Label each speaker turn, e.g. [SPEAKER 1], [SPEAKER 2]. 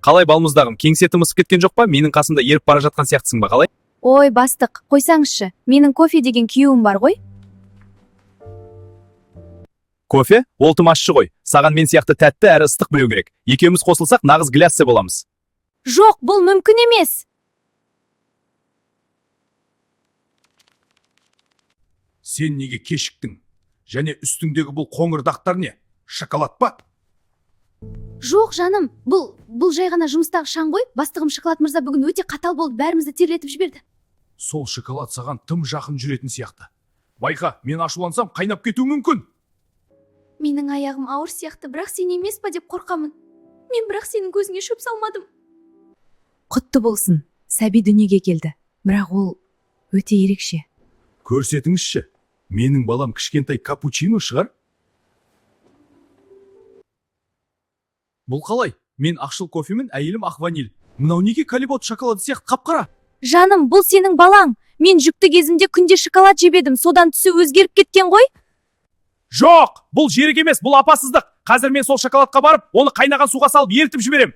[SPEAKER 1] Қалай балмұздағым, кеңсетім ысып кеткен жоқ па? Менің қасымда еріп бара жатқан сияқтысың ба, қалай?
[SPEAKER 2] Ой, бастық, қойсаңызшы. Менің кофе деген күйеуім бар ғой.
[SPEAKER 1] Кофе? Ол тым ащы ғой. Саған мен сияқты тәтті әрі ыстық білеу керек. Екеуміз қосылсақ, нағыз гляссе боламыз.
[SPEAKER 2] Жоқ, бұл мүмкін емес.
[SPEAKER 3] Сен неге кешіктің? Және үстіңдегі бұл қоңыр дақтар не? Шоколад па?
[SPEAKER 2] Жоқ, жаным, бұл жай ғана жұмыстағы шаң ғой. Бастығым Шоколад мырза бүгін өте қатал болып бәрімізді терлетіп жіберді.
[SPEAKER 3] Сол шоколад саған тым жақын жүретін сияқты. Байқа, мен ашулансам қайнап кетуі мүмкін.
[SPEAKER 2] Менің аяғым ауыр сияқты, бірақ сен емес па деп қорқамын. Мен бірақ сенің көзіңе шөп салмадым. Құтты болсын, сәби дүниеге келді. Бірақ ол өте ерекше.
[SPEAKER 3] Көрсетіңізші, менің балам кішкентай капучино шығар?
[SPEAKER 1] Бұл қалай? Мен ақшыл кофемен, әйелім ақ ваниль. Мынау неге калибот шоколады сияқты қап-қара?
[SPEAKER 2] Жаным, бұл сенің балаң. Мен жүкті кезімде күнде шоколад жебедім, содан түсі өзгеріп кеткен ғой.
[SPEAKER 1] Жоқ, бұл жерік емес, бұл апасыздық. Қазір мен сол шоколадқа барып, оны қайнаған суға салып ерітіп жіберем.